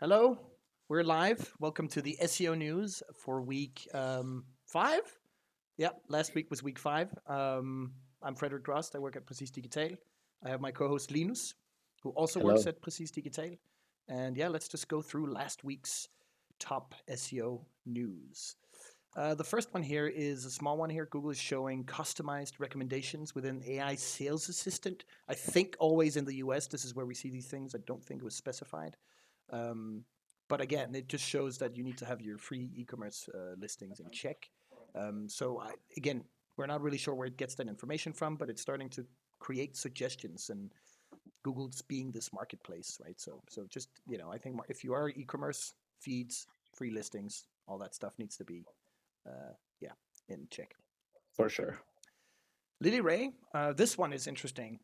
Hello, we're live. Welcome to the SEO news for week 5. Yep, last week was week 5. I'm Frederick Drost. I work at Precis Digital. I have my co-host Linus, who also works Hello. at Precis Digital. And yeah, let's just go through last week's top SEO news. The first one here is a small one here. Google is showing customized recommendations within AI Sales Assistant. I think always in the US, this is where we see these things. I don't think it was specified. Um, but again, it just shows that you need to have your free e-commerce listings in check. Again, we're not really sure where it gets that information from, but it's starting to create suggestions, and Google's being this marketplace, right? So just I think if you are e-commerce feeds, free listings, all that stuff needs to be, yeah, in check. For sure. Lily Ray, this one is interesting.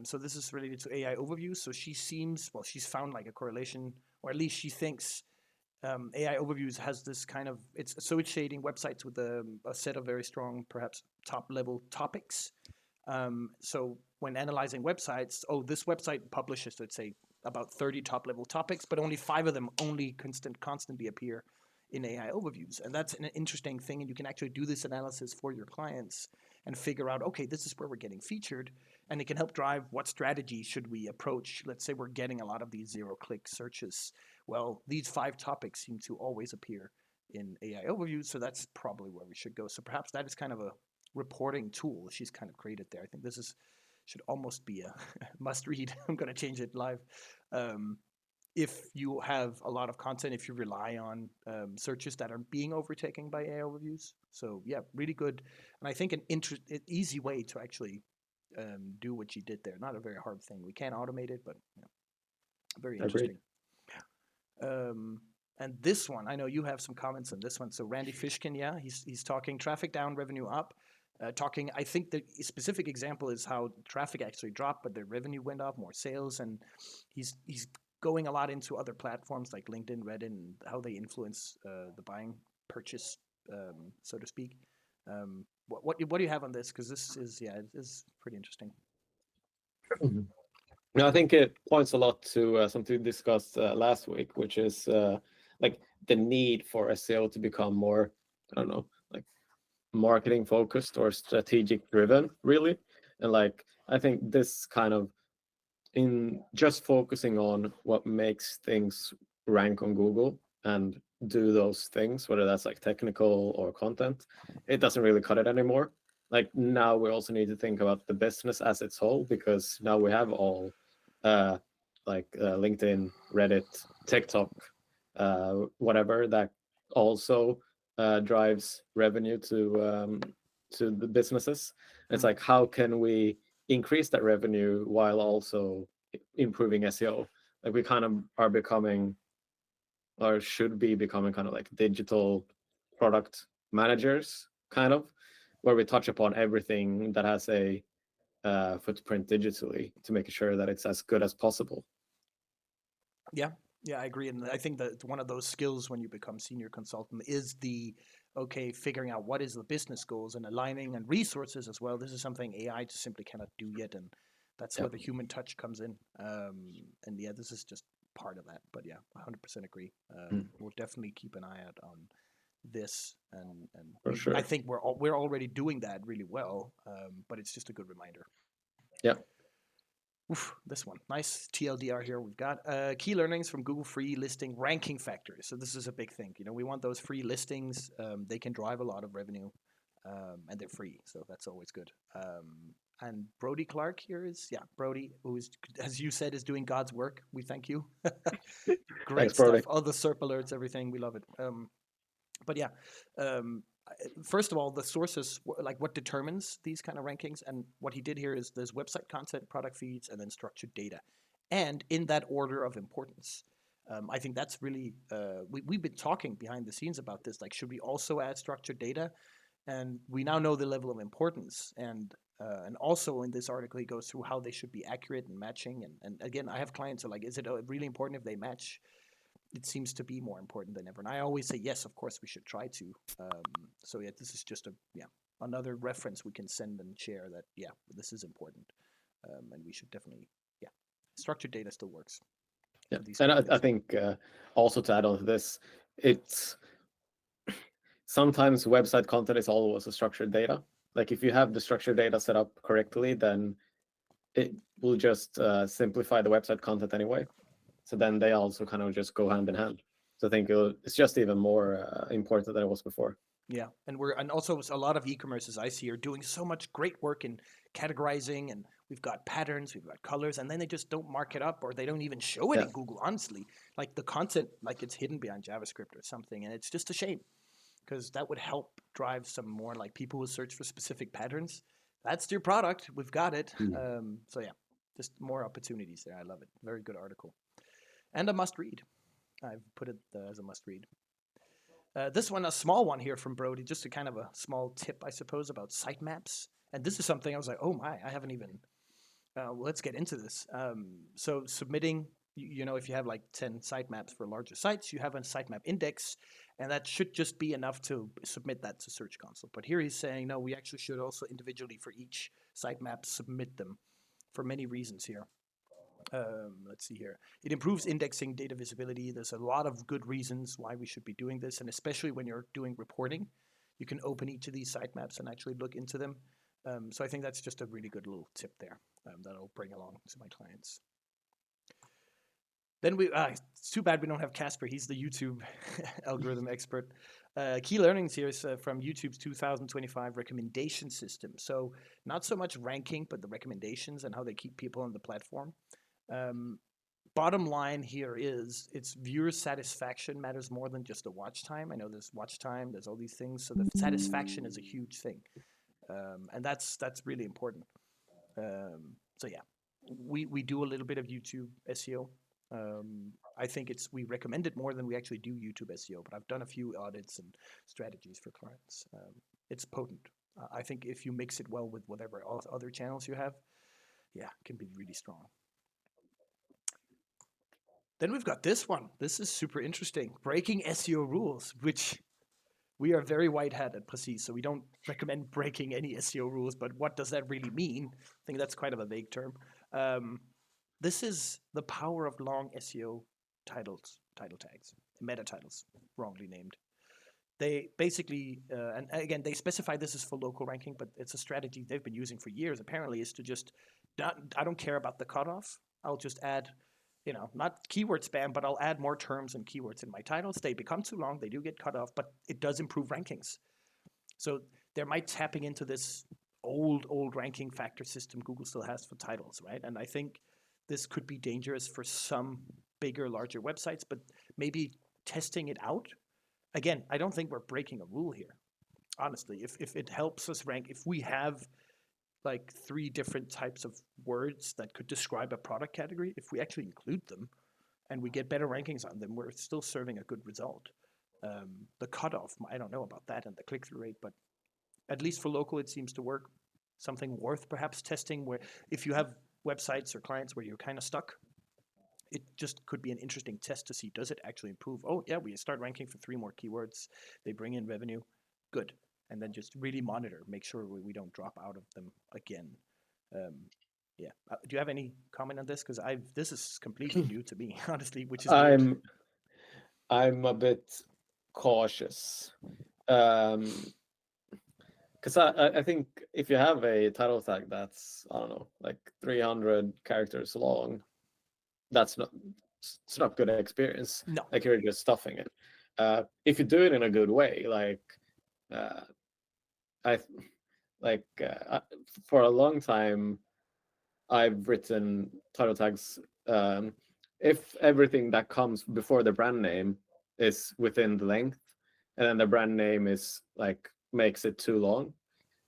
So this is related to AI overviews. So she's found like a correlation, or at least she thinks AI overviews has this kind of, it's associating websites with a set of very strong, perhaps top level topics. So when analyzing websites, this website publishes, let's say, about 30 top level topics, but only 5 of them only constantly appear in AI overviews. And that's an interesting thing. And you can actually do this analysis for your clients and figure out, okay, this is where we're getting featured. And it can help drive what strategy should we approach. Let's say we're getting a lot of these zero-click searches. Well, these 5 topics seem to always appear in AI overviews, so that's probably where we should go. So perhaps that is kind of a reporting tool she's kind of created there. I think this should almost be a must read. I'm going to change it live. If you have a lot of content, if you rely on searches that are being overtaken by AI overviews. So yeah, really good. And I think an easy way to actually do what you did there. Not a very hard thing. We can't automate it, but very Agreed. interesting. And this one, I know you have some comments on this one. So Randy Fishkin, yeah, he's talking traffic down, revenue up. I think the specific example is how traffic actually dropped, but the revenue went up, more sales, and he's going a lot into other platforms like LinkedIn, Reddit, and how they influence the buying purchase, so to speak. What do you have on this? Because this is pretty interesting. Mhm. No, I think it points a lot to something we discussed last week, which is like the need for SEO to become more, I don't know, like marketing focused or strategic driven, really. And like I think this kind of in just focusing on what makes things rank on Google and do those things, whether that's like technical or content, it doesn't really cut it anymore. Like now we also need to think about the business as its whole, because now we have all LinkedIn, Reddit, TikTok, whatever that also drives revenue to the businesses. It's like, how can we increase that revenue while also improving SEO? Like we kind of are becoming, or should be becoming, kind of like digital product managers, kind of, where we touch upon everything that has a footprint digitally to make sure that it's as good as possible. Yeah, yeah, I agree, and I think that one of those skills when you become senior consultant is figuring out what is the business goals and aligning and resources as well. This is something AI just simply cannot do yet, and that's Yeah, where the human touch comes in. And yeah, this is just part of that. But yeah, 100% agree. mm, We'll definitely keep an eye out on this, and for I sure. think we're already doing that really well. But it's just a good reminder. Yeah. Oof, this one. Nice TLDR here. We've got key learnings from Google free listing ranking factors. So this is a big thing. We want those free listings. They can drive a lot of revenue, and they're free. So that's always good. And Brody Clark here is, yeah, Brody, who is, as you said, is doing God's work. We thank you. Thanks, Great Brody. stuff. All the SERP alerts, everything. We love it. But yeah, um, first of all, the sources, like what determines these kind of rankings, and what he did here is there's website content, product feeds, and then structured data, and in that order of importance. I think that's really we've been talking behind the scenes about this. Like, should we also add structured data? And we now know the level of importance, and also in this article he goes through how they should be accurate and matching. And again, I have clients who are like, is it really important if they match? It seems to be more important than ever. And I always say, yes, of course we should try to. So yeah, this is just another reference we can send and share that, yeah, this is important. And we should definitely, yeah, structured data still works Yeah, for these and kind of I things. think also to add on to this, it's sometimes website content is always a structured data. Like if you have the structured data set up correctly, then it will just simplify the website content anyway. So then they also kind of just go hand in hand. So I think it's just even more important than it was before. Yeah, and also a lot of e-commerces I see are doing so much great work in categorizing, and we've got patterns, we've got colors, and then they just don't mark it up, or they don't even show it in Google. Honestly, like the content, like it's hidden behind JavaScript or something, and it's just a shame because that would help drive some more like people who search for specific patterns. That's your product. We've got it. So yeah, just more opportunities there. I love it. Very good article, and a must read. I've put it as a must read. This one, a small one here from Brody, just a kind of a small tip, I suppose, about sitemaps. And this is something I was like, oh my, I haven't even. Let's get into this. So submitting, if you have like 10 sitemaps for larger sites, you have a sitemap index, and that should just be enough to submit that to Search Console. But here he's saying, no, we actually should also individually for each sitemap submit them for many reasons here. Let's see here. It improves indexing, data visibility. There's a lot of good reasons why we should be doing this, and especially when you're doing reporting, you can open each of these sitemaps and actually look into them. So I think that's just a really good little tip there that I'll bring along to my clients. Then it's too bad we don't have Casper. He's the YouTube algorithm expert. Key learnings here is from YouTube's 2025 recommendation system. So not so much ranking, but the recommendations and how they keep people on the platform. Bottom line here is it's viewer satisfaction matters more than just the watch time. I know there's watch time, there's all these things. So the satisfaction is a huge thing. And that's really important. So yeah, we do a little bit of YouTube SEO. I think we recommend it more than we actually do YouTube SEO, but I've done a few audits and strategies for clients. It's potent. I think if you mix it well with whatever other channels you have, yeah, it can be really strong. Then we've got this one. This is super interesting. Breaking SEO rules, which we are very white hat at Precis, so we don't recommend breaking any SEO rules, but what does that really mean? I think that's kind of a vague term. This is the power of long SEO title tags, meta titles, wrongly named. They basically, and again, they specify this is for local ranking, but it's a strategy they've been using for years, apparently, is to just, I don't care about the cutoff. I'll just add, not keyword spam, but I'll add more terms and keywords in my titles. They become too long, they do get cut off, but it does improve rankings. So they're tapping into this old ranking factor system Google still has for titles, right? And I think this could be dangerous for some bigger, larger websites, but maybe testing it out. Again, I don't think we're breaking a rule here. Honestly, if it helps us rank, if we have like 3 different types of words that could describe a product category, if we actually include them and we get better rankings on them, we're still serving a good result. The cutoff, I don't know about that and the click-through rate, but at least for local, it seems to work. Something worth perhaps testing where if you have websites or clients where you're kind of stuck, it just could be an interesting test to see, does it actually improve? Oh, yeah, we start ranking for 3 more keywords. They bring in revenue. Good. And then just really monitor, make sure we don't drop out of them again. Yeah. Do you have any comment on this? Because this is completely new to me, honestly, which is weird. I'm a bit cautious. Because I think if you have a title tag that's, I don't know, like 300 characters long, it's not good experience. No. Like you're just stuffing it. If you do it in a good way, for a long time, I've written title tags. If everything that comes before the brand name is within the length, and then the brand name is makes it too long,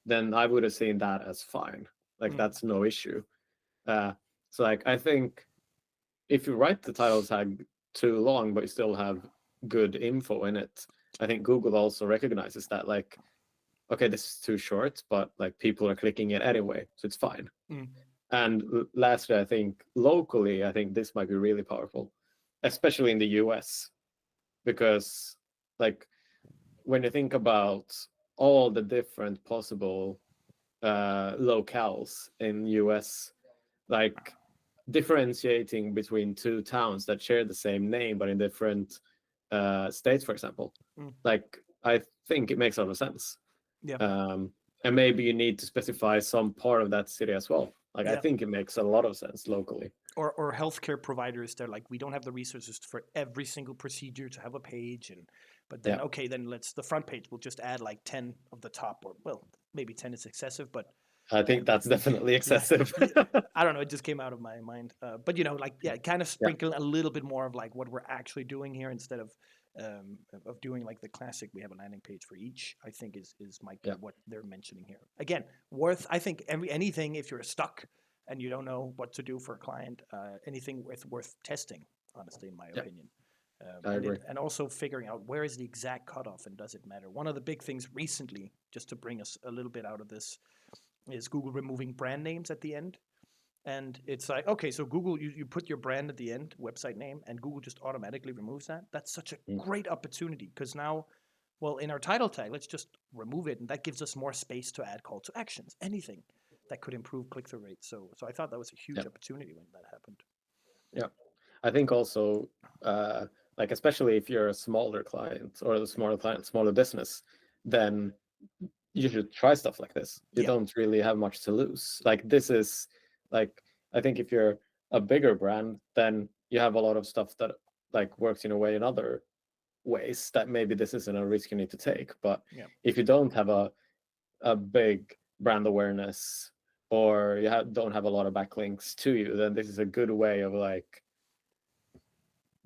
then I would have seen that as fine. That's no issue. So I think if you write the title tag too long, but you still have good info in it, I think Google also recognizes that okay, this is too short, but people are clicking it anyway, so it's fine. And lastly, I think locally, I think this might be really powerful, especially in the US, because when you think about all the different possible locales in US, differentiating between two towns that share the same name but in different states, for example. Like, I think it makes a lot of sense. Yeah. And maybe you need to specify some part of that city as well. Like, I think it makes a lot of sense locally. Or healthcare providers, they're like, we don't have the resources for every single procedure to have a page, but then okay, then the front page will just add like 10 of the top, or well, maybe 10 is excessive, but I think that's definitely excessive. I don't know, it just came out of my mind. But like, kind of sprinkle a little bit more of like what we're actually doing here instead of doing like the classic, we have a landing page for each, I think might be what they're mentioning here. Again, I think anything, if you're stuck and you don't know what to do for a client, anything worth testing, honestly, in my opinion. I agree. And also figuring out where is the exact cutoff and does it matter. One of the big things recently, just to bring us a little bit out of this, is Google removing brand names at the end. And it's like, okay, so Google, you put your brand at the end, website name, and Google just automatically removes that. That's such a great opportunity, because now, well, in our title tag, let's just remove it, and that gives us more space to add call to actions, anything that could improve click-through rates. So I thought that was a huge opportunity when that happened. Yeah, I think also, like, especially if you're a smaller client or a smaller business, then you should try stuff like this. You don't really have much to lose. Like, this is like, I think if you're a bigger brand, then you have a lot of stuff that like works in a way in other ways that maybe this isn't a risk you need to take. But if you don't have a big brand awareness, or you don't have a lot of backlinks to you, then this is a good way of, like,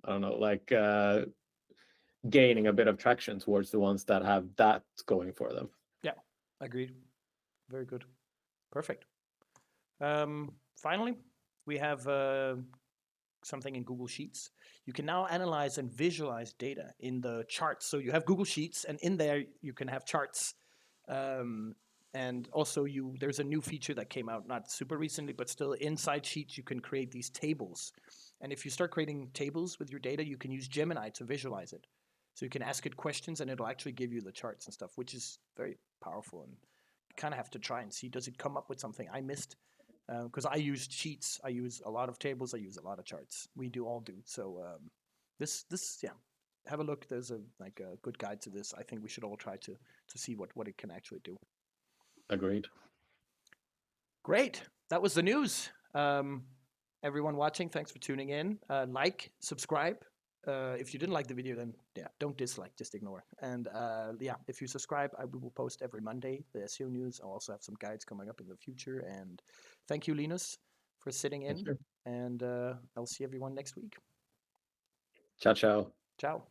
I don't know, like gaining a bit of traction towards the ones that have that going for them. Yeah, agreed. Very good. Perfect. Finally, we have something in Google Sheets. You can now analyze and visualize data in the charts. So you have Google Sheets, and in there you can have charts. And also there's a new feature that came out not super recently, but still inside Sheets, you can create these tables. And if you start creating tables with your data, you can use Gemini to visualize it. So you can ask it questions and it'll actually give you the charts and stuff, which is very powerful. And you kind of have to try and see, does it come up with something I missed? Because I use Sheets, I use a lot of tables, I use a lot of charts. We all do. So this have a look. There's a good guide to this. I think we should all try to see what it can actually do. Agreed. Great. That was the news. Everyone watching, thanks for tuning in. Like, subscribe. If you didn't like the video, then don't dislike, just ignore. And if you subscribe, we will post every Monday the SEO news. I'll also have some guides coming up in the future. And thank you, Linus, for sitting in. And I'll see everyone next week. Ciao, ciao. Ciao.